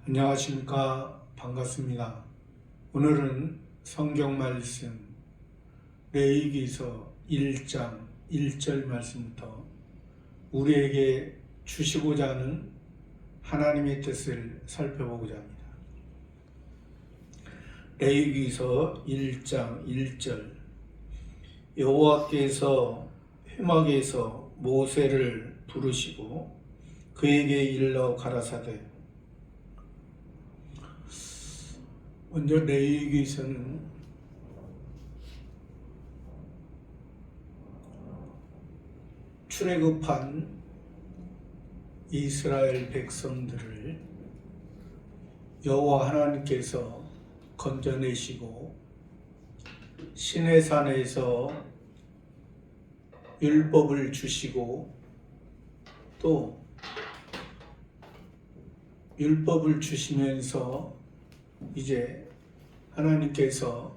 안녕하십니까. 반갑습니다. 오늘은 성경 말씀 레위기서 1장 1절 말씀부터 우리에게 주시고자 하는 하나님의 뜻을 살펴보고자 합니다. 레위기서 1장 1절 여호와께서 회막에서 모세를 부르시고 그에게 일러 가라사대. 먼저 레위기서는 출애굽한 이스라엘 백성들을 여호와 하나님께서 건져내시고 시내산에서 율법을 주시고 또 율법을 주시면서 이제 하나님께서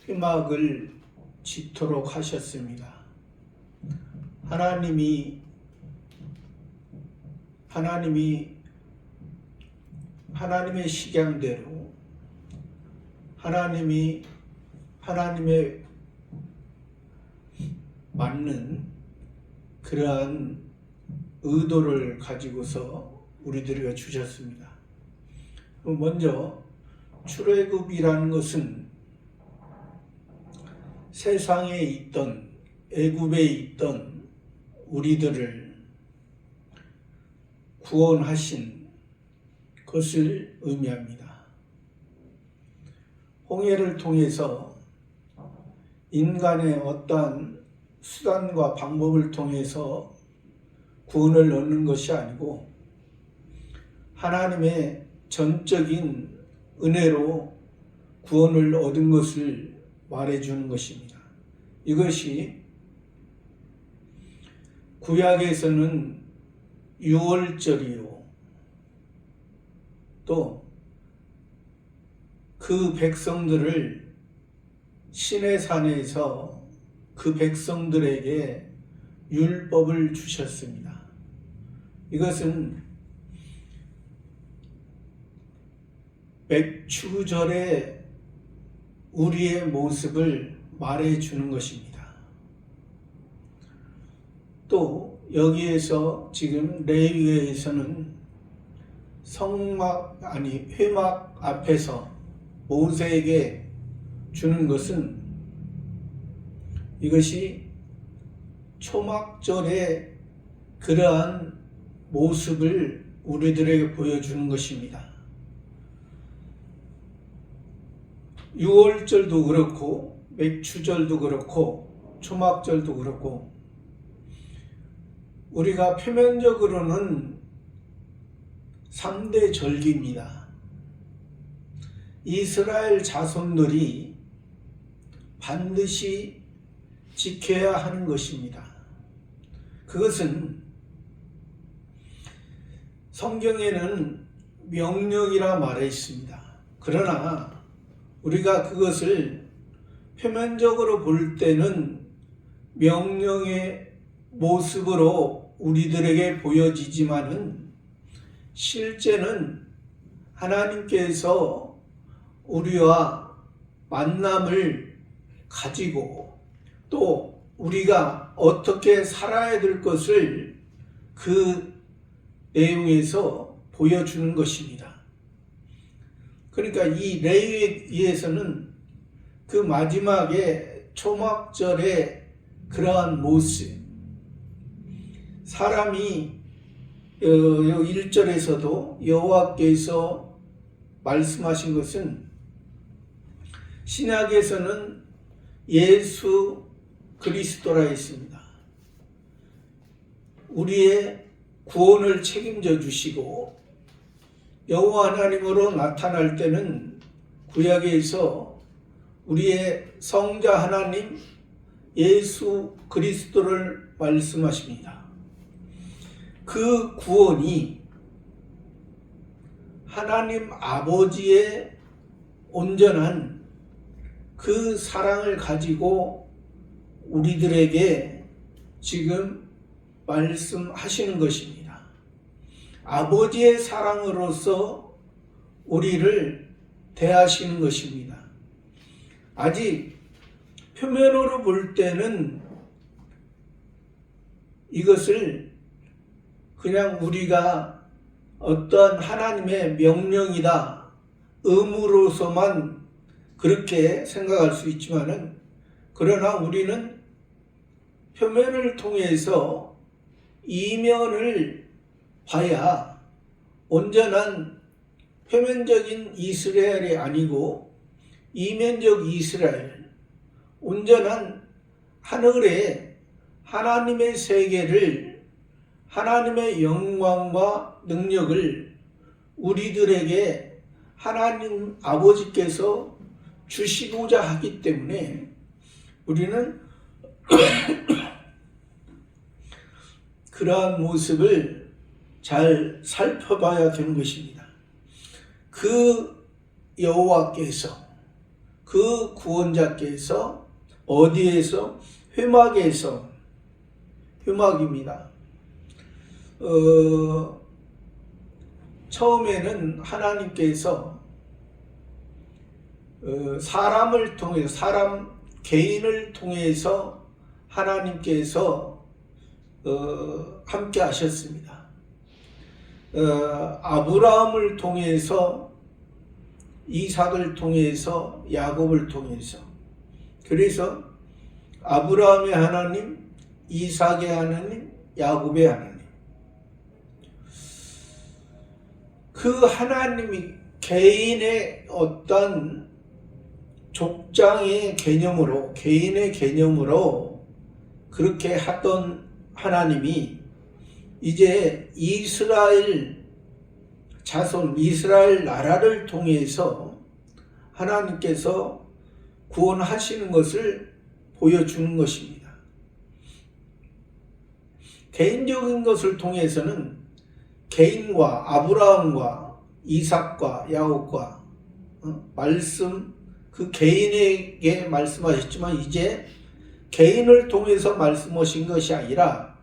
회막을 짓도록 하셨습니다. 하나님의 식양대로 하나님의 맞는 그러한 의도를 가지고서 우리들에게 주셨습니다. 먼저 출애굽이라는 것은 세상에 있던 애굽에 있던 우리들을 구원하신 것을 의미합니다. 홍해를 통해서 인간의 어떠한 수단과 방법을 통해서 구원을 얻는 것이 아니고 하나님의 전적인 은혜로 구원을 얻은 것을 말해주는 것입니다. 이것이 구약에서는 유월절이요, 또 그 백성들을 시내산에서 그 백성들에게 율법을 주셨습니다. 이것은 맥추절에 우리의 모습을 말해주는 것입니다. 또 여기에서 지금 레위기에서는 회막 앞에서 모세에게 주는 것은 이것이 초막절의 그러한 모습을 우리들에게 보여주는 것입니다. 유월절도 그렇고 맥추절도 그렇고 초막절도 그렇고 우리가 표면적으로는 3대 절기입니다. 이스라엘 자손들이 반드시 지켜야 하는 것입니다. 그것은 성경에는 명령이라 말해 있습니다. 그러나 우리가 그것을 표면적으로 볼 때는 명령의 모습으로 우리들에게 보여지지만은 실제는 하나님께서 우리와 만남을 가지고 또 우리가 어떻게 살아야 될 것을 그 내용에서 보여주는 것입니다. 그러니까 이 레위기에서는 그 마지막에 초막절의 그러한 모습, 사람이 1절에서도 여호와께서 말씀하신 것은 신약에서는 예수 그리스도라 했습니다. 우리의 구원을 책임져 주시고 여호와 하나님으로 나타날 때는 구약에서 우리의 성자 하나님 예수 그리스도를 말씀하십니다. 그 구원이 하나님 아버지의 온전한 그 사랑을 가지고 우리들에게 지금 말씀하시는 것입니다. 아버지의 사랑으로서 우리를 대하시는 것입니다. 아직 표면으로 볼 때는 이것을 그냥 우리가 어떠한 하나님의 명령이다, 의무로서만 그렇게 생각할 수 있지만은, 그러나 우리는 표면을 통해서 이면을 봐야 온전한 표면적인 이스라엘이 아니고 이면적 이스라엘, 온전한 하늘의 하나님의 세계를, 하나님의 영광과 능력을 우리들에게 하나님 아버지께서 주시고자 하기 때문에 우리는 그러한 모습을 잘 살펴봐야 되는 것입니다. 그 여호와께서, 그 구원자께서 어디에서? 회막에서, 회막입니다. 처음에는 하나님께서 사람을 통해서, 사람 개인을 통해서 하나님께서 함께 하셨습니다. 아브라함을 통해서, 이삭을 통해서, 야곱을 통해서. 그래서 아브라함의 하나님, 이삭의 하나님, 야곱의 하나님. 그 하나님이 개인의 어떤 족장의 개념으로, 개인의 개념으로 그렇게 하던 하나님이 이제 이스라엘 자손, 이스라엘 나라를 통해서 하나님께서 구원하시는 것을 보여주는 것입니다. 개인적인 것을 통해서는 개인과 아브라함과 이삭과 야곱과 말씀, 그 개인에게 말씀하셨지만 이제 개인을 통해서 말씀하신 것이 아니라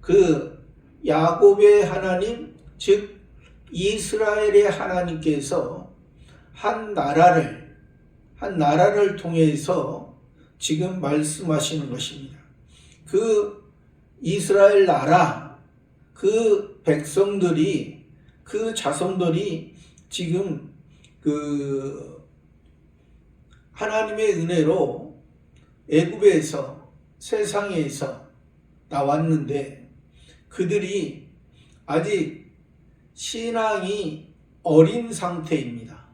그 야곱의 하나님, 즉 이스라엘의 하나님께서 한 나라를 통해서 지금 말씀하시는 것입니다. 그 이스라엘 나라, 그 백성들이, 그 자손들이 지금 그 하나님의 은혜로 애굽에서, 세상에서 나왔는데 그들이 아직 신앙이 어린 상태입니다.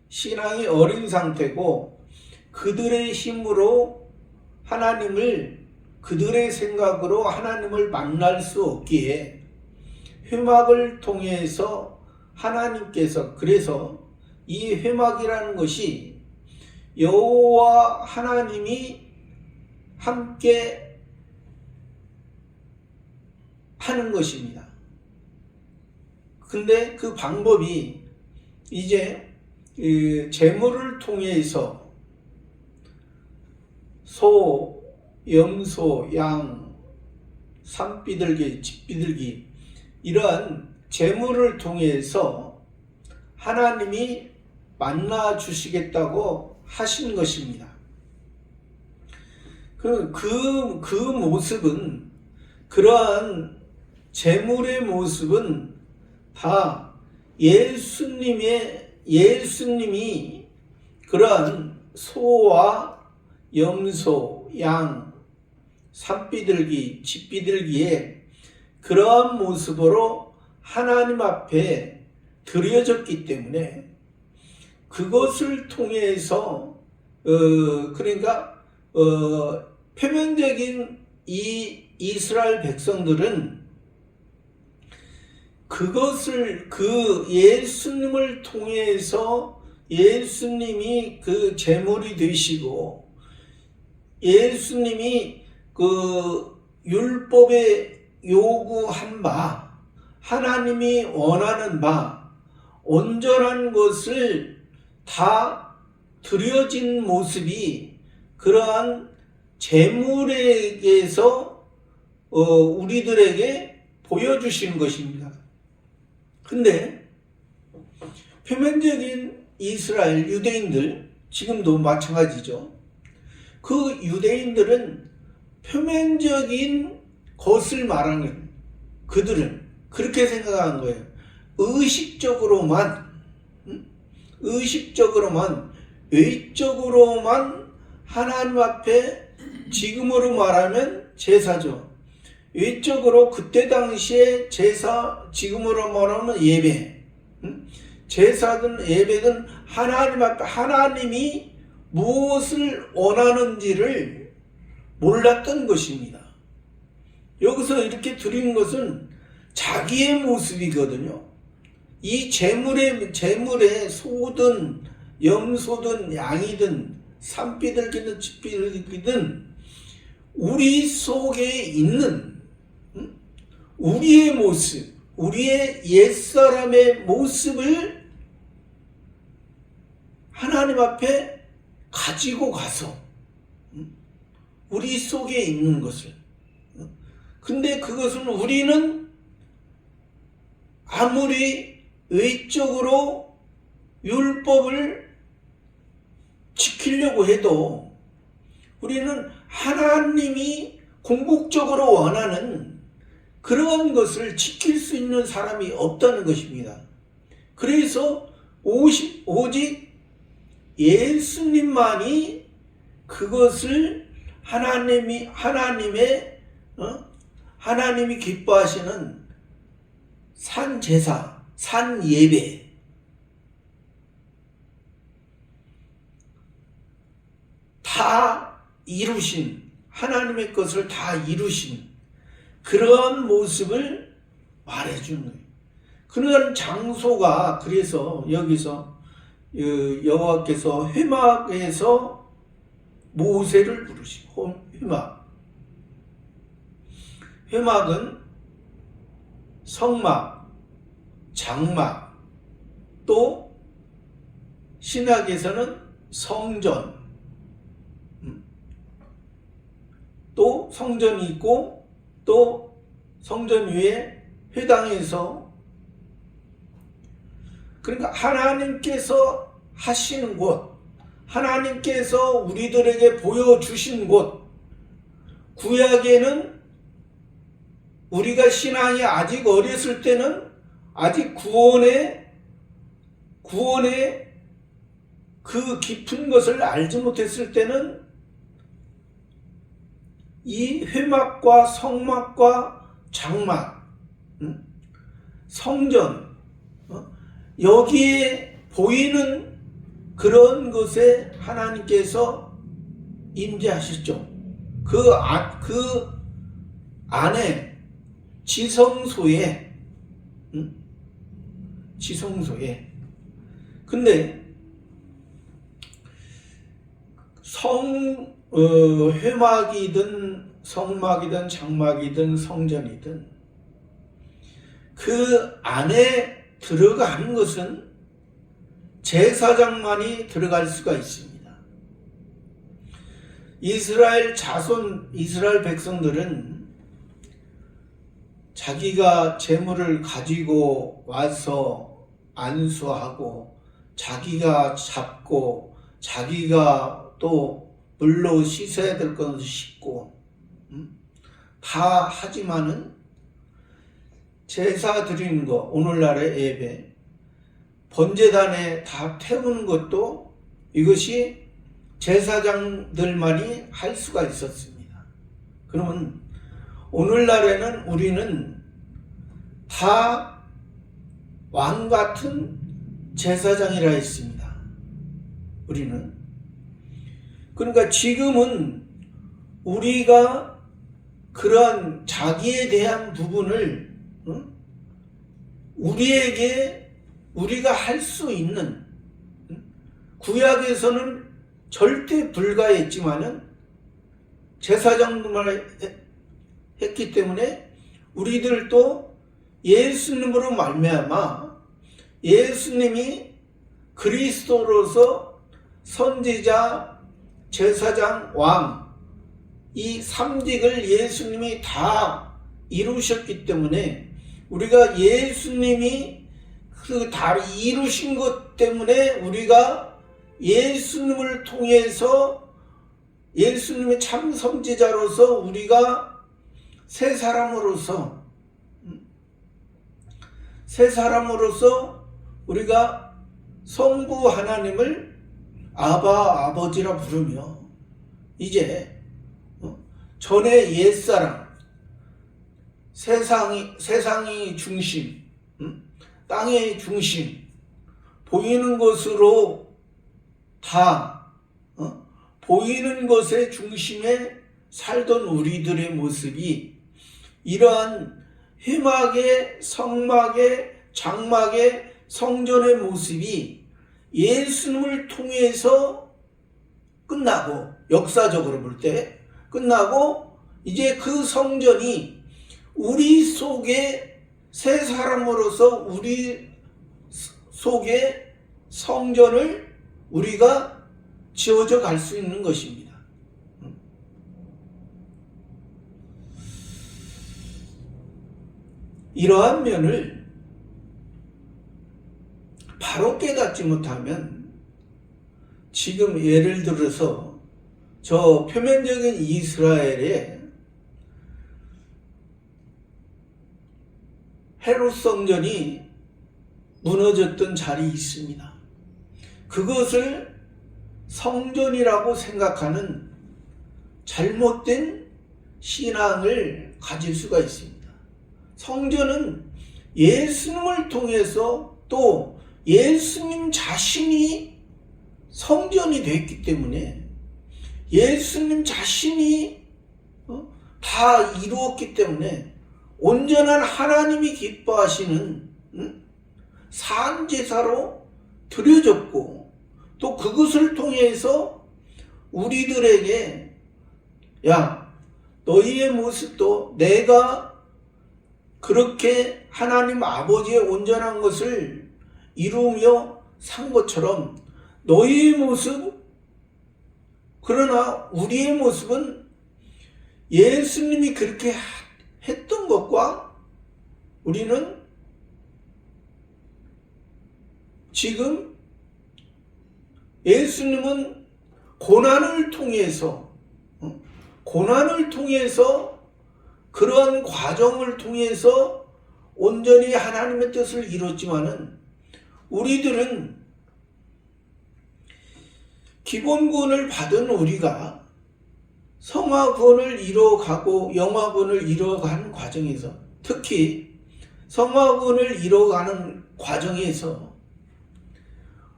신앙이 어린 상태고 그들의 힘으로 하나님을, 그들의 생각으로 하나님을 만날 수 없기에 회막을 통해서 하나님께서, 그래서 이 회막이라는 것이 여호와 하나님이 함께 하는 것입니다. 근데 그 방법이 이제 제물을 통해서 소, 염소, 양, 산비둘기, 집비둘기, 이러한 제물을 통해서 하나님이 만나 주시겠다고 하신 것입니다. 그 모습은, 그러한 제물의 모습은 다 예수님이 그러한 소와 염소, 양, 산비둘기, 집비둘기의 그러한 모습으로 하나님 앞에 드려졌기 때문에 그것을 통해서 그러니까 표면적인 이 이스라엘 백성들은 그것을, 그 예수님을 통해서 예수님이 그 제물이 되시고 예수님이 그 율법에 요구한 바, 하나님이 원하는 바, 온전한 것을 다 드려진 모습이 그러한 제물에게서 우리들에게 보여주시는 것입니다. 근데 표면적인 이스라엘 유대인들, 지금도 마찬가지죠. 그 유대인들은 표면적인 것을 말하는, 그들은 그렇게 생각한 거예요. 의식적으로만 외적으로만 하나님 앞에, 지금으로 말하면 제사죠. 외적으로 그때 당시에 제사, 지금으로 말하면 예배, 제사든 예배든 하나님 앞에 하나님이 무엇을 원하는지를 몰랐던 것입니다. 여기서 이렇게 드린 것은 자기의 모습이거든요. 이 재물에 소든 염소든 양이든 산비둘기든 집비둘기든 우리 속에 있는 우리의 모습, 우리의 옛사람의 모습을 하나님 앞에 가지고 가서 우리 속에 있는 것을, 근데 그것은 우리는 아무리 외적으로 율법을 지키려고 해도 우리는 하나님이 궁극적으로 원하는 그런 것을 지킬 수 있는 사람이 없다는 것입니다. 그래서 오직 예수님만이 그것을 하나님이 기뻐하시는 산 제사, 산 예배, 다 이루신, 하나님의 것을 다 이루신 그런 모습을 말해주는 거예요. 그런 장소가, 그래서 여기서 여호와께서 회막에서 모세를 부르시고, 회막은 성막, 장막, 또 신학에서는 성전, 또 성전이 있고, 또 성전 위에 회당에서, 그러니까 하나님께서 하시는 곳, 하나님께서 우리들에게 보여주신 곳. 구약에는 우리가 신앙이 아직 어렸을 때는, 아직 구원의 그 깊은 것을 알지 못했을 때는 이 회막과 성막과 장막, 성전, 여기에 보이는 그런 것에 하나님께서 임재하셨죠. 그 안에 지성소에. 근데 회막이든 성막이든 장막이든 성전이든 그 안에 들어가는 것은 제사장만이 들어갈 수가 있습니다. 이스라엘 백성들은 자기가 재물을 가지고 와서 안수하고, 자기가 잡고, 자기가 또 물로 씻어야 될 것을 씻고 다 하지만은 제사 드리는 거, 오늘날의 예배, 번제단에 다 태우는 것도 이것이 제사장들만이 할 수가 있었습니다. 그러면 오늘날에는 우리는 다 왕같은 제사장이라 했습니다. 우리는. 그러니까 지금은 우리가 그러한 자기에 대한 부분을 우리가 할 수 있는, 구약에서는 절대 불가했지만은 제사장들만 했기 때문에 우리들도 예수님으로 말미암아, 예수님이 그리스도로서 선지자, 제사장, 왕, 이 삼직을 예수님이 다 이루셨기 때문에 우리가 예수님이 그 다 이루신 것 때문에 우리가 예수님을 통해서 예수님의 참 선지자로서 우리가 새 사람으로서 우리가 성부 하나님을 아버지라 부르며 이제 전에 옛사람 세상이 중심, 땅의 중심, 보이는 것으로 다 보이는 것의 중심에 살던 우리들의 모습이 이러한 회막의 성막의 장막의 성전의 모습이 예수님을 통해서 끝나고, 역사적으로 볼 때 끝나고, 이제 그 성전이 우리 속에 새 사람으로서 우리 속에 성전을 우리가 지어져 갈 수 있는 것입니다. 이러한 면을 바로 깨닫지 못하면 지금 예를 들어서 저 표면적인 이스라엘의 헤롯 성전이 무너졌던 자리에 있습니다. 그것을 성전이라고 생각하는 잘못된 신앙을 가질 수가 있습니다. 성전은 예수님을 통해서 또 예수님 자신이 성전이 됐기 때문에 예수님 자신이 다 이루었기 때문에 온전한 하나님이 기뻐하시는 산제사로 드려졌고 또 그것을 통해서 우리들에게 야 너희의 모습도 내가 그렇게 하나님 아버지의 온전한 것을 이루며 산 것처럼 너희의 모습, 그러나 우리의 모습은 예수님이 그렇게 했던 것과 우리는 지금 예수님은 고난을 통해서 그러한 과정을 통해서 온전히 하나님의 뜻을 이뤘지만은 우리들은 기본구원을 받은 우리가 성화구원을 이뤄가고 영화구원을 이뤄가는 과정에서 특히 성화구원을 이뤄가는 과정에서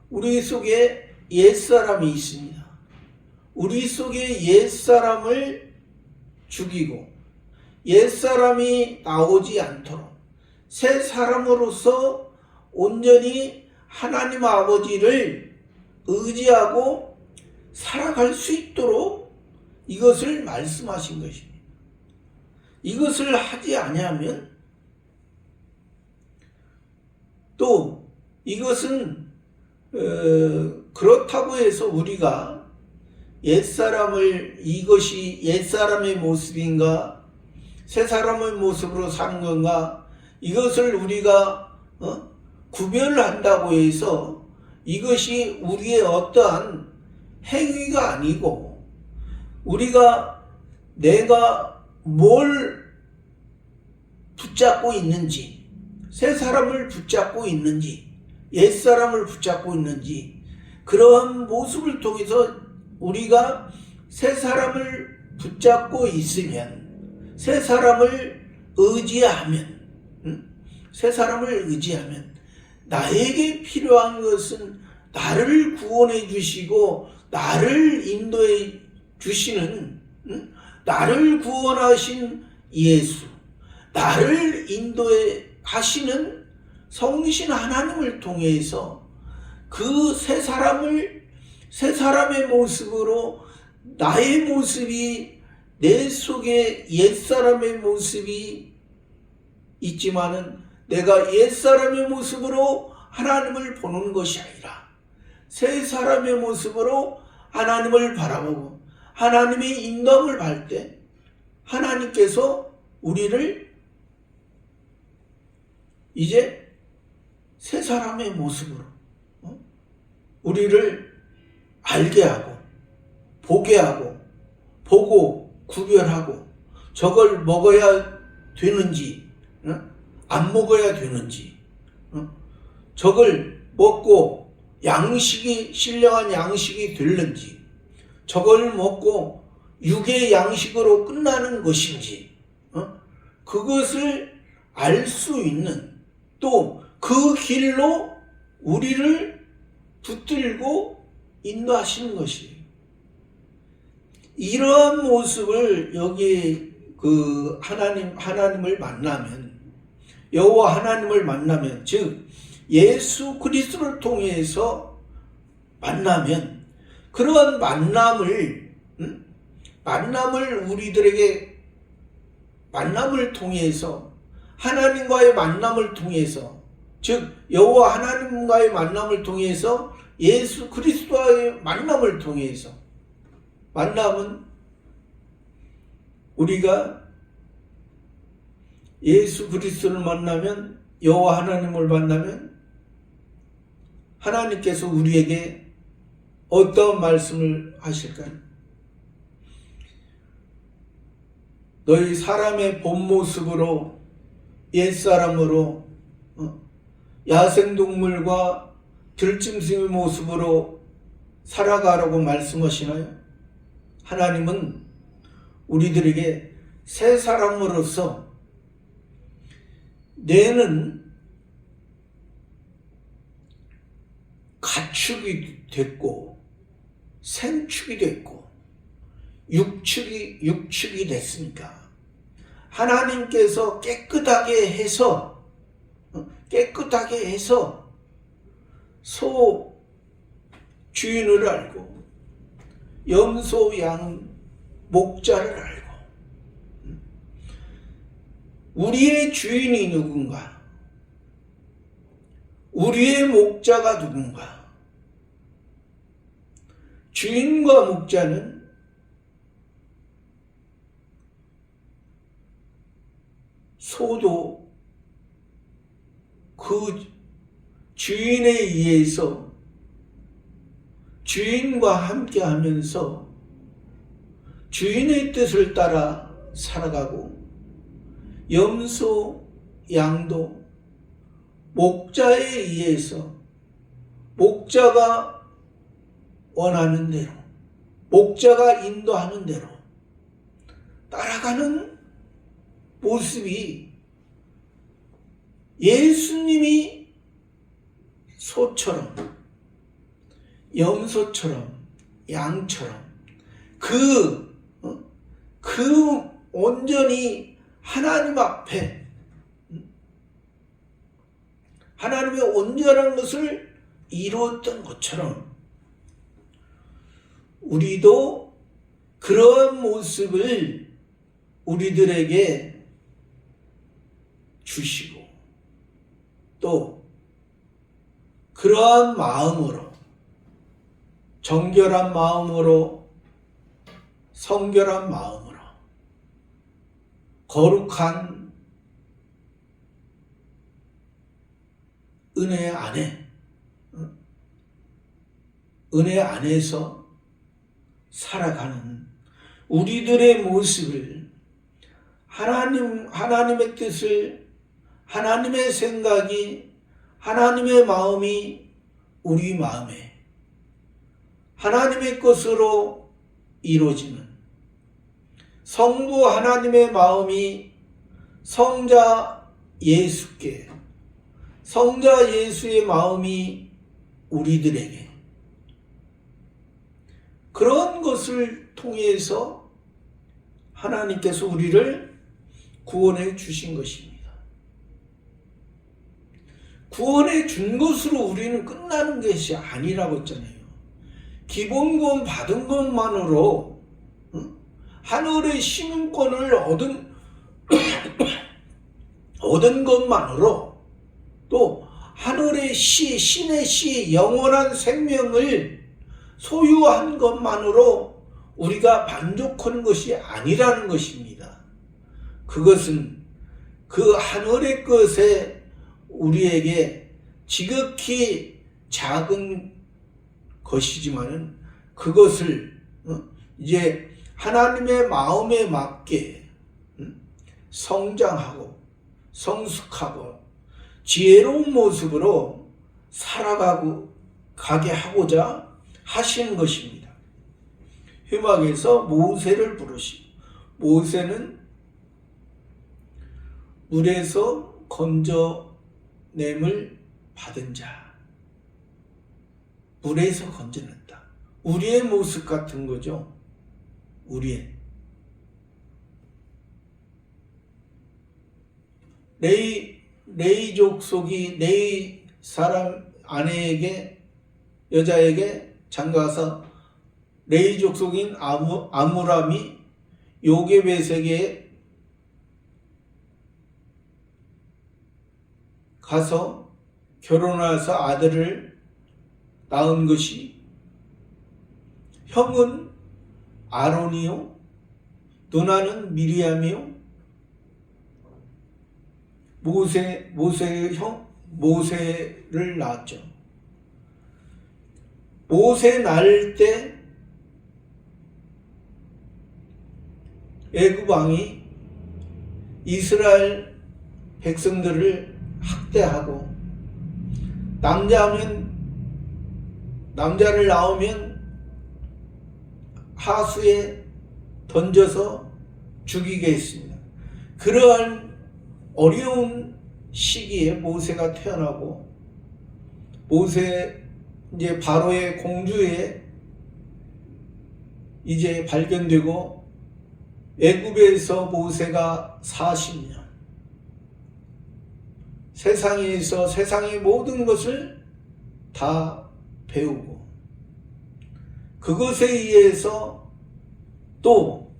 우리 속에 옛사람이 있습니다. 우리 속에 옛사람을 죽이고 옛사람이 나오지 않도록 새 사람으로서 온전히 하나님 아버지를 의지하고 살아갈 수 있도록 이것을 말씀하신 것입니다. 이것을 하지 아니하면 또 이것은 그렇다고 해서 우리가 이것이 옛사람의 모습인가 새 사람의 모습으로 사는 건가 이것을 우리가 구별한다고 해서 이것이 우리의 어떠한 행위가 아니고 내가 뭘 붙잡고 있는지 새 사람을 붙잡고 있는지 옛사람을 붙잡고 있는지 그러한 모습을 통해서 우리가 새 사람을 붙잡고 있으면 새 사람을 의지하면 나에게 필요한 것은 나를 구원해 주시고 나를 인도해 주시는 나를 구원하신 예수 나를 인도해 하시는 성신 하나님을 통해서 그 새 사람의 모습으로 나의 모습이 내 속에 옛사람의 모습이 있지만은 내가 옛사람의 모습으로 하나님을 보는 것이 아니라 새 사람의 모습으로 하나님을 바라보고 하나님의 인도함을 받을 때 하나님께서 우리를 이제 새 사람의 모습으로 우리를 알게 하고 보게 하고 보고 구별하고 저걸 먹어야 되는지 안 먹어야 되는지 저걸 먹고 양식이 신령한 양식이 되는지 저걸 먹고 육의 양식으로 끝나는 것인지 그것을 알 수 있는 또 그 길로 우리를 붙들고 인도하시는 것이에요. 이러한 모습을 여기 그 하나님을 만나면 여호와 하나님을 만나면 즉 예수 그리스도를 통해서 만나면 그러한 만남을 우리들에게 만남을 통해서 하나님과의 만남을 통해서 즉 여호와 하나님과의 만남을 통해서 예수 그리스도와의 만남을 통해서 만남은 우리가 예수 그리스도를 만나면 여호와 하나님을 만나면 하나님께서 우리에게 어떤 말씀을 하실까요? 너희 사람의 본 모습으로 옛사람으로 야생동물과 들짐승의 모습으로 살아가라고 말씀하시나요? 하나님은 우리들에게 새 사람으로서 뇌는 가축이 됐고 생축이 됐고 육축이 됐으니까 하나님께서 깨끗하게 해서 소 주인을 알고 염소 양 목자를 알고 우리의 주인이 누군가 우리의 목자가 누군가 주인과 목자는 소도 그 주인에 의해서 주인과 함께 하면서 주인의 뜻을 따라 살아가고 염소, 양도 목자에 의해서 목자가 원하는 대로 목자가 인도하는 대로 따라가는 모습이 예수님이 소처럼 염소처럼 양처럼 그 온전히 하나님 앞에 하나님의 온전한 것을 이루었던 것처럼 우리도 그러한 모습을 우리들에게 주시고 또 그러한 마음으로 정결한 마음으로 성결한 마음으로 거룩한 은혜 안에서 살아가는 우리들의 모습을 하나님의 뜻을 하나님의 생각이 하나님의 마음이 우리 마음에 하나님의 것으로 이루어지는 성부 하나님의 마음이 성자 예수께 성자 예수의 마음이 우리들에게 그런 것을 통해서 하나님께서 우리를 구원해 주신 것입니다. 구원해 준 것으로 우리는 끝나는 것이 아니라고 했잖아요. 기본 구원 받은 것만으로 하늘의 시민권을 얻은 것만으로 또 하늘의 신의 시 영원한 생명을 소유한 것만으로 우리가 만족하는 것이 아니라는 것입니다. 그것은 그 하늘의 것에 우리에게 지극히 작은 것이지만은 그것을 이제 하나님의 마음에 맞게 성장하고 성숙하고 지혜로운 모습으로 가게 하고자 하시는 것입니다. 회막에서 모세를 부르시고, 모세는 물에서 건져냄을 받은 자, 물에서 건져냈다. 우리의 모습 같은 거죠. 우리의 레위 족속이 레위 사람 아내에게, 여자에게 장가서 레위 족속인 아므람이 요게벳에게 가서 결혼해서 아들을 낳은 것이, 형은 아론이요 누나는 미리암이요, 모세의 형 모세를 낳았죠. 모세 낳을 때 애굽 왕이 이스라엘 백성들을 학대하고, 남자를 낳으면 하수에 던져서 죽이게 했습니다. 그러한 어려운 시기에 모세가 태어나고, 모세 이제 바로의 공주에 이제 발견되고, 애굽에서 모세가 40년 세상에서 세상의 모든 것을 다 배우고, 그것에 의해서 또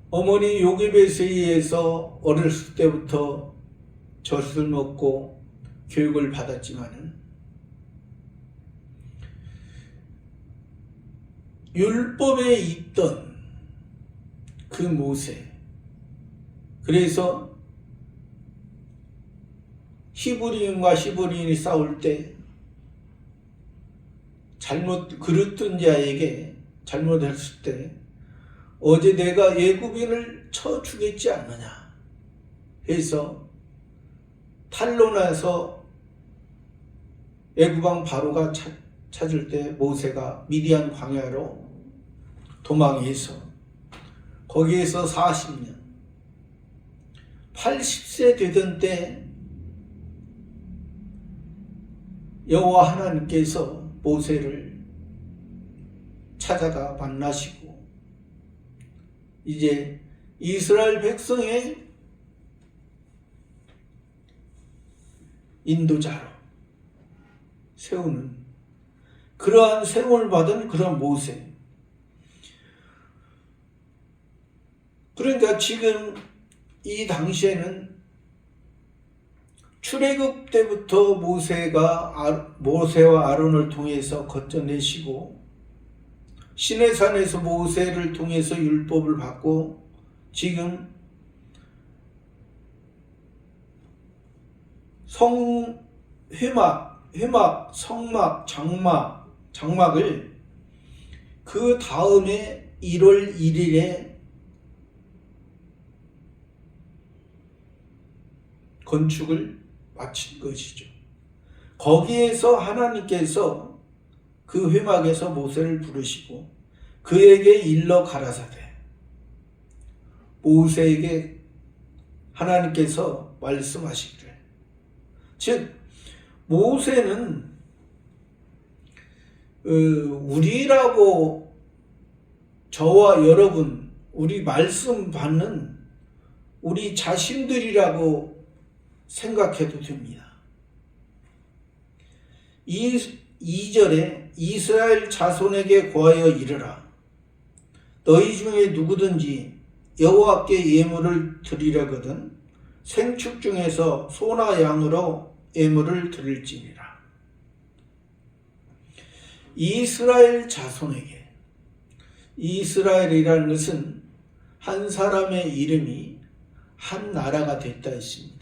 어머니 요게벳에 의해서 어렸을 때부터 젖을 먹고 교육을 받았지만은 율법에 있던 그 모세, 그래서 히브리인과 히브리인이 싸울 때 그릇 든 자에게 잘못했을 때 어제 내가 애굽인을 쳐 죽였지 않느냐 해서 탄로나서 애굽왕 바로가 찾을 때 모세가 미디안 광야로 도망해서 거기에서 40년 80세 되던 때 여호와 하나님께서 모세를 찾아가 만나시고 이제 이스라엘 백성의 인도자로 세우는, 그러한 세움을 받은 그런 모세. 그러니까 지금 이 당시에는 출애굽 때부터 모세와 아론을 통해서 거쳐내시고, 시내산에서 모세를 통해서 율법을 받고, 지금 회막, 성막, 장막을 그 다음에 1월 1일에 건축을 마친 것이죠. 거기에서 하나님께서 그 회막에서 모세를 부르시고 그에게 일러 가라사대, 모세에게 하나님께서 말씀하시기를, 즉 모세는 우리라고, 저와 여러분, 우리 말씀 받는 우리 자신들이라고 생각해도 됩니다. 2절에 이스라엘 자손에게 고하여 이르라. 너희 중에 누구든지 여호와께 예물을 드리려거든 생축 중에서 소나 양으로 예물을 드릴지니라. 이스라엘 자손에게, 이스라엘이라는 것은 한 사람의 이름이 한 나라가 됐다 했습니다.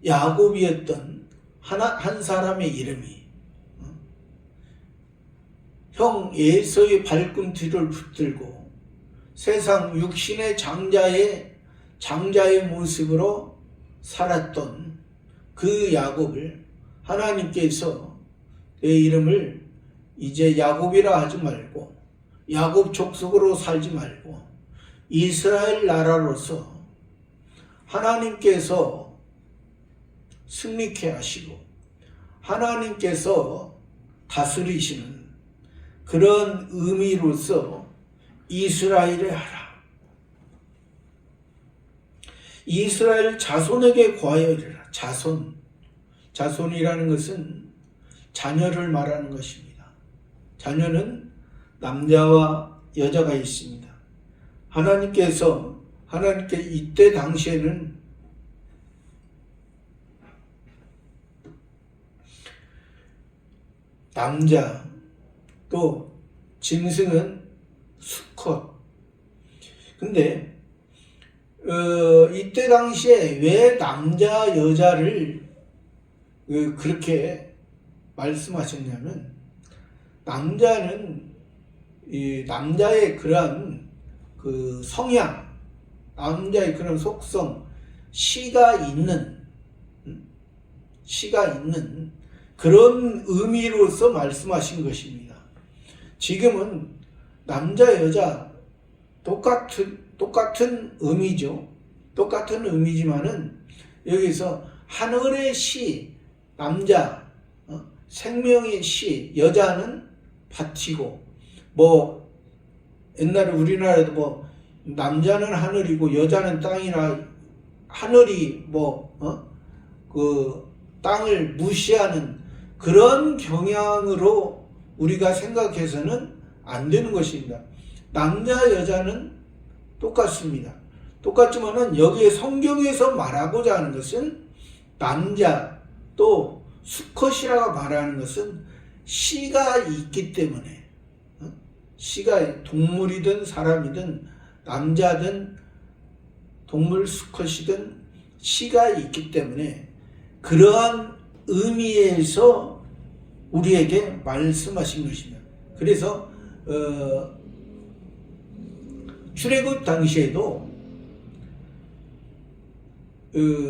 야곱이었던 한 사람의 이름이 형 에서의 발꿈치를 붙들고 세상 육신의 장자의 모습으로 살았던 그 야곱을 하나님께서 내 이름을 이제 야곱이라 하지 말고 야곱 족속으로 살지 말고 이스라엘 나라로서 하나님께서 승리케 하시고 하나님께서 다스리시는 그런 의미로서 이스라엘을 하라. 이스라엘 자손에게 구하여 이르라. 자손이라는 것은 자녀를 말하는 것입니다. 자녀는 남자와 여자가 있습니다. 하나님께 이때 당시에는 남자 또 짐승은 수컷. 근데 이때 당시에 왜 남자 여자를 그렇게 말씀하셨냐면 남자는 이 남자의 그런 그 성향, 남자의 그런 속성, 시가 있는 그런 의미로서 말씀하신 것입니다. 지금은 남자 여자 똑같은 의미죠. 똑같은 의미지만은 여기서 하늘의 시, 남자, 생명의 시, 여자는 밭이고, 뭐 옛날에 우리나라에도 뭐 남자는 하늘이고 여자는 땅이라 하늘이 그 땅을 무시하는 그런 경향으로 우리가 생각해서는 안 되는 것입니다. 남자 여자는 똑같습니다. 똑같지만은 여기에 성경에서 말하고자 하는 것은 남자 또 수컷이라고 말하는 것은 씨가 있기 때문에 씨가 동물이든 사람이든 남자든 동물 수컷이든 씨가 있기 때문에 그러한 의미에서 우리에게 말씀하신 것입니다. 그래서 출애굽 당시에도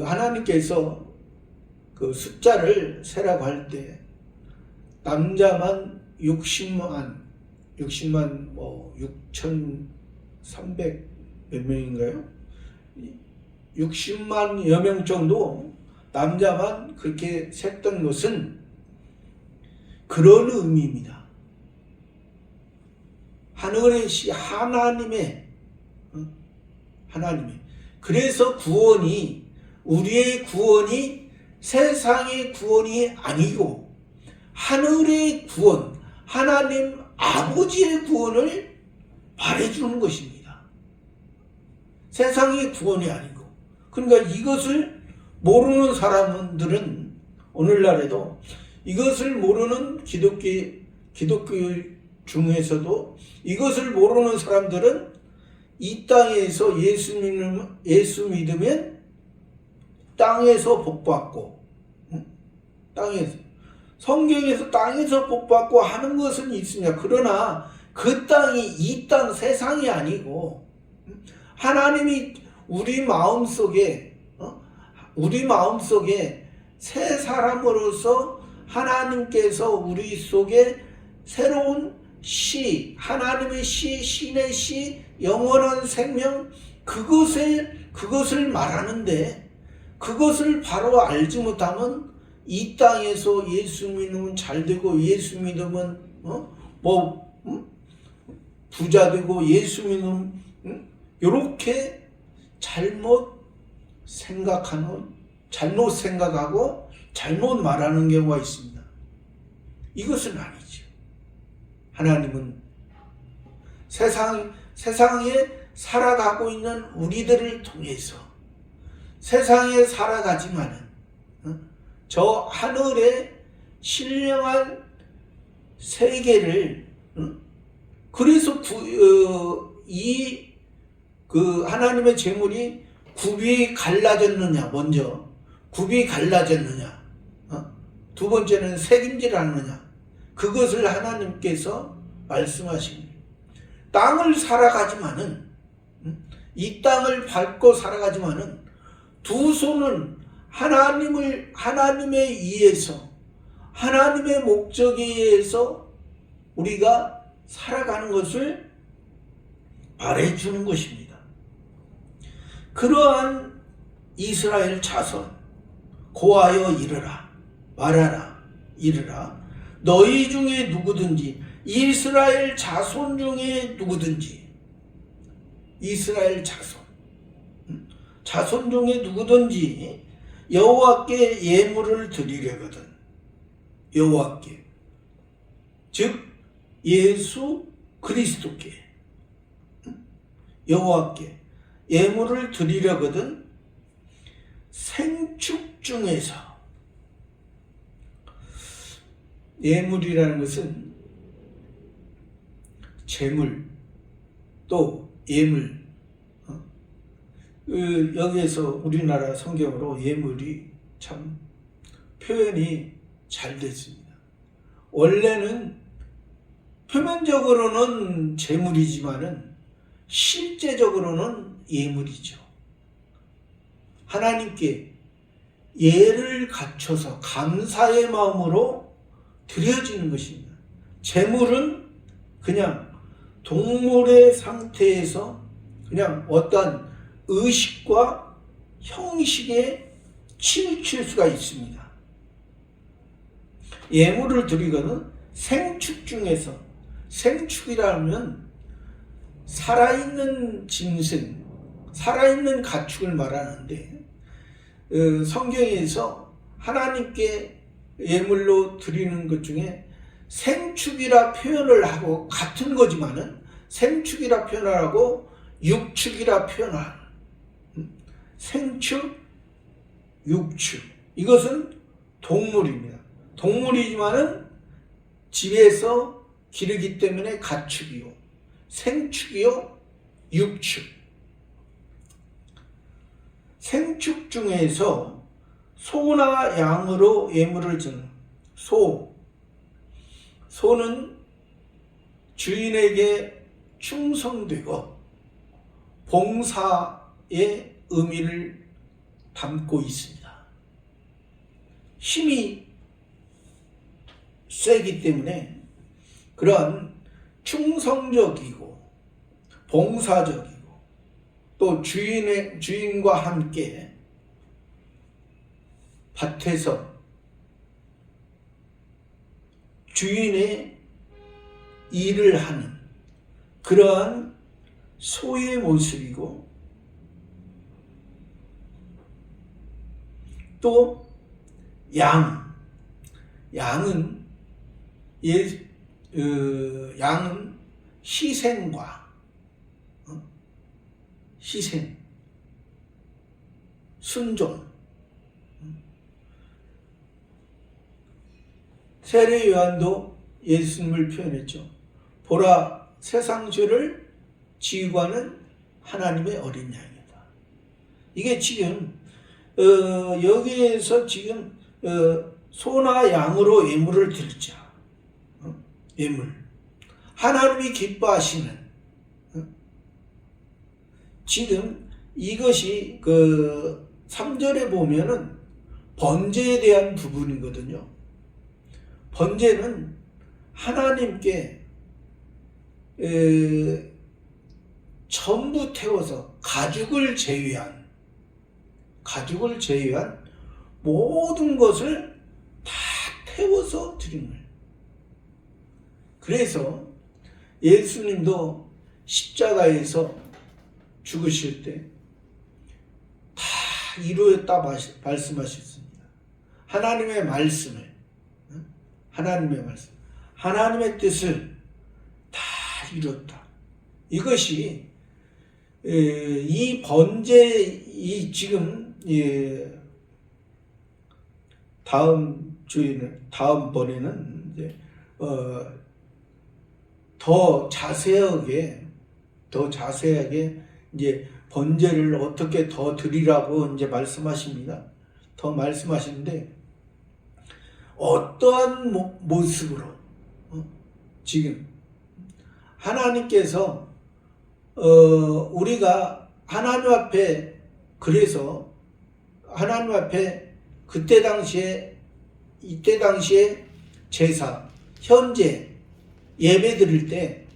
하나님께서 그 숫자를 세라고 할 때 남자만 60만 6,300 몇 명인가요? 60만여 명 정도 남자만 그렇게 셌던 것은 그런 의미입니다. 하늘의 시 하나님의 그래서 우리의 구원이 세상의 구원이 아니고 하늘의 구원, 하나님 아버지의 구원을 말해주는 것입니다. 세상의 구원이 아니고. 그러니까 이것을 모르는 사람들은 오늘날에도 이것을 모르는 기독교 중에서도 이것을 모르는 사람들은 이 땅에서 예수 믿으면 땅에서 복받고 땅에서 성경에서 땅에서 복받고 하는 것은 있습니다. 그러나 그 땅이 이 땅 세상이 아니고 하나님이 우리 마음속에 새 사람으로서 하나님께서 우리 속에 새로운 시, 하나님의 시, 신의 시, 영원한 생명 그것을 말하는데 그것을 바로 알지 못하면 이 땅에서 예수 믿으면 잘 되고 예수 믿으면 부자 되고 예수 믿으면 이렇게 잘못 생각하고 잘못 말하는 경우가 있습니다. 이것은 아니죠. 하나님은 세상에 살아가고 있는 우리들을 통해서 세상에 살아가지만은 저 하늘의 신령한 세계를 그래서 그 하나님의 재물이 굽이 갈라졌느냐 먼저 굽이 갈라졌느냐? 두 번째는 색임질하느냐? 그것을 하나님께서 말씀하십니다. 땅을 살아가지만은, 이 땅을 밟고 살아가지만은 두 손은 하나님에 의해서, 하나님의 목적에 의해서 우리가 살아가는 것을 말해주는 것입니다. 그러한 이스라엘 자손, 고하여 이르라, 말하라, 이르라. 너희 중에 누구든지, 이스라엘 자손 중에 누구든지, 이스라엘 자손 중에 누구든지 여호와께 예물을 드리려거든, 여호와께, 즉 예수 그리스도께, 여호와께 예물을 드리려거든 생축 중에서. 예물이라는 것은 재물, 또 예물, 여기에서 우리나라 성경으로 예물이 참 표현이 잘 됐습니다. 원래는 표면적으로는 재물이지만은 실제적으로는 예물이죠. 하나님께 예를 갖춰서 감사의 마음으로 드려지는 것입니다. 재물은 그냥 동물의 상태에서 그냥 어떠한 의식과 형식에 치우칠 수가 있습니다. 예물을 드리거든 생축 중에서, 생축이라면 살아있는 짐승, 살아있는 가축을 말하는데, 성경에서 하나님께 예물로 드리는 것 중에 생축이라 표현을 하고, 같은 거지만은 생축이라 표현을 하고 육축이라 표현하는, 생축, 육축, 이것은 동물입니다. 동물이지만은 집에서 기르기 때문에 가축이요, 생축이요, 육축. 생축 중에서 소나 양으로 예물을 드는, 소는 주인에게 충성되고 봉사의 의미를 담고 있습니다. 힘이 세기 때문에 그런 충성적이고 봉사적이고, 또 주인과 함께 밭에서 주인의 일을 하는 그러한 소의 모습이고, 또 양은 희생과 순종. 세례 요한도 예수님을 표현했죠. 보라, 세상 죄를 지우고 하는 하나님의 어린 양이다. 이게 지금 여기에서 지금 소나 양으로 예물을 드리자. 예물. 하나님이 기뻐하시는, 지금 이것이 3절에 보면은 번제에 대한 부분이거든요. 번제는 하나님께 전부 태워서 가죽을 제외한 모든 것을 다 태워서 드리는 거예요. 그래서 예수님도 십자가에서 죽으실 때 다 이루었다 말씀하셨습니다. 하나님의 말씀을, 하나님의 뜻을 다 이뤘다. 이것이 이 번제, 이 지금 다음번에는 이제 더 자세하게 이제 번제를 어떻게 더 드리라고 이제 말씀하십니다. 더 말씀하시는데 어떠한 모습으로 지금 하나님께서 우리가 하나님 앞에 그래서 하나님 앞에 그때 당시에 이때 당시에 제사 현재 예배 드릴 때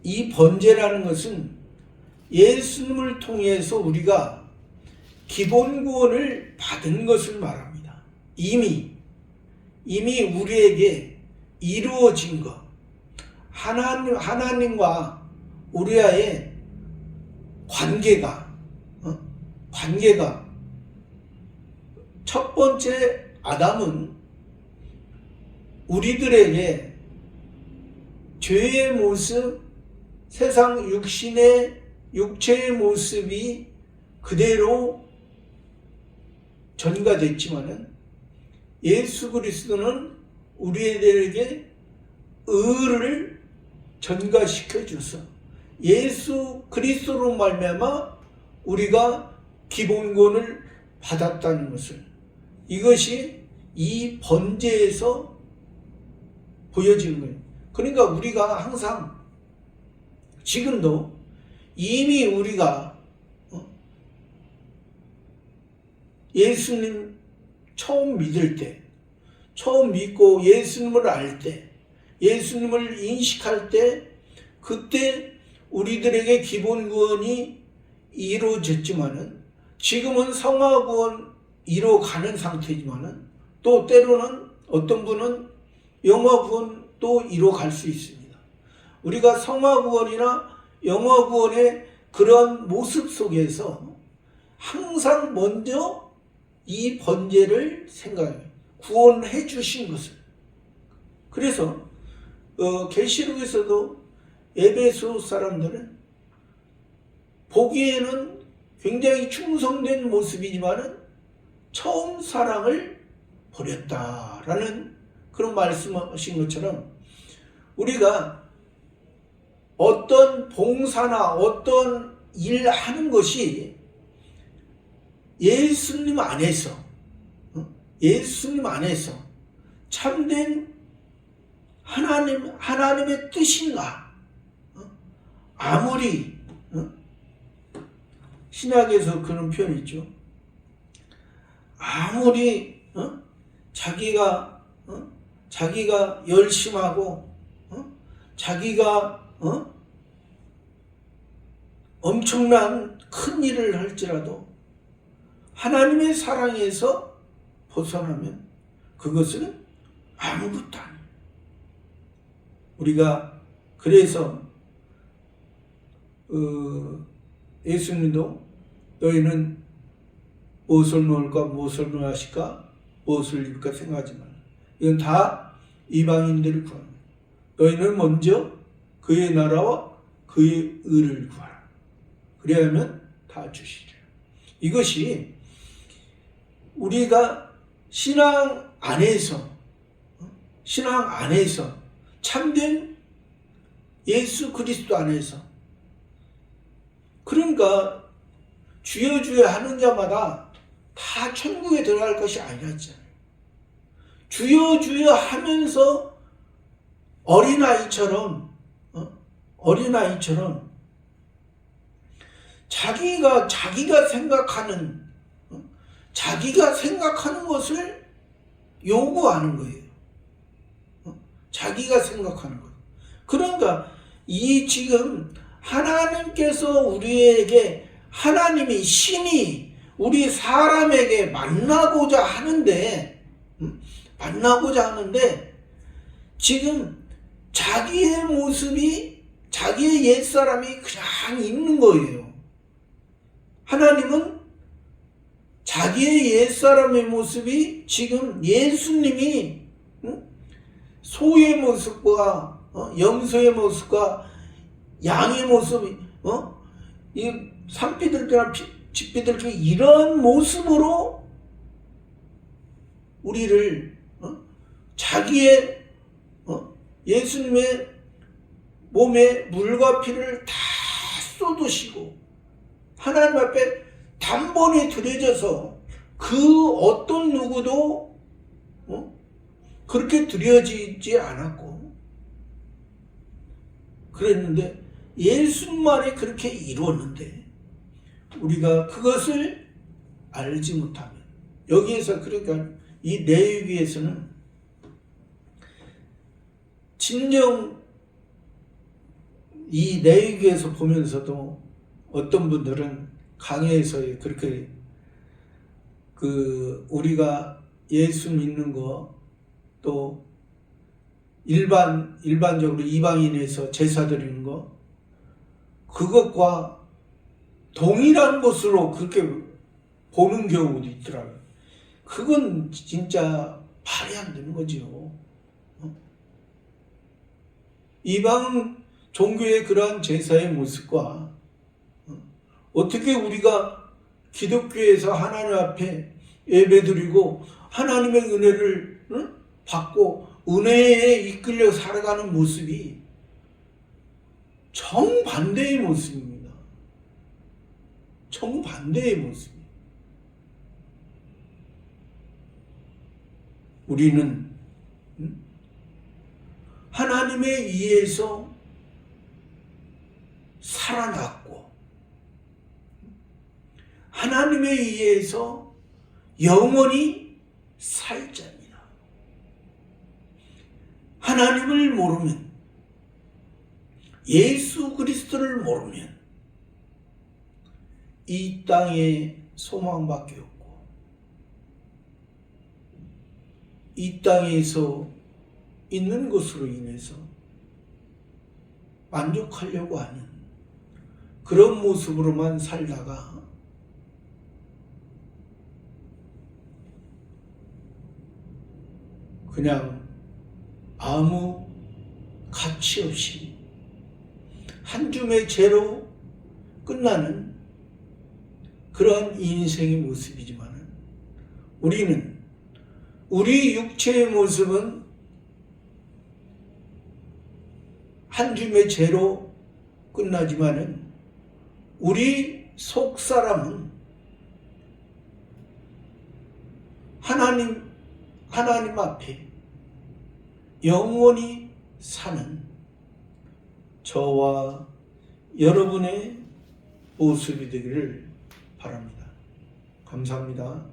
이 번제라는 것은 예수님을 통해서 우리가 기본 구원을 받은 것을 말합니다. 이미 우리에게 이루어진 것, 하나님과 우리와의 관계가 첫 번째 아담은 우리들에게 죄의 모습, 세상 육체의 모습이 그대로 전가됐지만은 예수 그리스도는 우리에게 의를 전가시켜 줘서 예수 그리스도로 말미암아 우리가 기본권을 받았다는 것을, 이것이 이 번제에서 보여지는 거예요. 그러니까 우리가 항상 지금도 이미 우리가 예수님 처음 믿을 때, 처음 믿고 예수님을 알 때, 예수님을 인식할 때, 그때 우리들에게 기본 구원이 이루어졌지만은 지금은 성화 구원 이루어가는 상태지만은 또 때로는 어떤 분은 영화 구원도 이루어갈 수 있습니다. 우리가 성화 구원이나 영화 구원의 그런 모습 속에서 항상 먼저 이 번제를 생각해요. 구원해 주신 것을. 그래서 계시록에서도 에베소 사람들은 보기에는 굉장히 충성된 모습이지만은 처음 사랑을 버렸다라는 그런 말씀하신 것처럼 우리가 어떤 봉사나 어떤 일 하는 것이 예수님 안에서 참된 하나님의 뜻인가? 아무리 신약에서 그런 표현이 있죠. 아무리 자기가 열심하고 자기가 엄청난 큰 일을 할지라도 하나님의 사랑에서 벗어나면 그것은 아무것도 아니에요. 우리가 그래서 예수님도 너희는 무엇을 먹을까 무엇을 마실까 무엇을 입을까 생각하지 마라. 이건 다 이방인들을 구하는 거예요. 너희는 먼저 그의 나라와 그의 의를 구하라. 그래야만 다 주시리라. 이것이 우리가 신앙 안에서 참된 예수 그리스도 안에서, 그러니까 주여 주여 하는 자마다 다 천국에 들어갈 것이 아니었잖아요. 주여 주여 하면서 어린아이처럼 자기가 생각하는 것을 요구하는 거예요. 자기가 생각하는 것. 그러니까 이 지금 하나님께서 우리에게, 하나님이 신이 우리 사람에게 만나고자 하는데 지금 자기의 모습이, 자기의 옛사람이 그냥 있는 거예요. 하나님은 자기의 옛사람의 모습이 지금 예수님이 소의 모습과 염소의 모습과 양의 모습이 이 산비둘기나 집비둘기 이런 모습으로 우리를 자기의 예수님의 몸에 물과 피를 다 쏟으시고 하나님 앞에 단번에 들여져서 그 어떤 누구도 그렇게 드려지지 않았고 그랬는데 예수만이 그렇게 이루었는데 우리가 그것을 알지 못하면 여기에서 그러니까 이 레위기에서는 진정 이 레위기에서 보면서도 어떤 분들은 강해에서 그렇게 우리가 예수 믿는 거 또 일반적으로 이방인에서 제사 드리는 거 그것과 동일한 것으로 그렇게 보는 경우도 있더라고요. 그건 진짜 말이 안 되는 거죠. 이방 종교의 그러한 제사의 모습과 어떻게 우리가 기독교에서 하나님 앞에 예배드리고 하나님의 은혜를 받고 은혜에 이끌려 살아가는 모습이 정반대의 모습입니다. 정반대의 모습. 우리는 하나님에 의해서 살아났고 하나님에 의해서 영원히 살 자입니다. 하나님을 모르면 예수 그리스도를 모르면 이 땅에 소망밖에 없고 이 땅에서 있는 것으로 인해서 만족하려고 하는 그런 모습으로만 살다가 그냥 아무 가치 없이 한 줌의 죄로 끝나는 그러한 인생의 모습이지만 우리는 우리 육체의 모습은 한 줌의 죄로 끝나지만은 우리 속 사람은 하나님 앞에 영원히 사는 저와 여러분의 모습이 되기를 바랍니다. 감사합니다.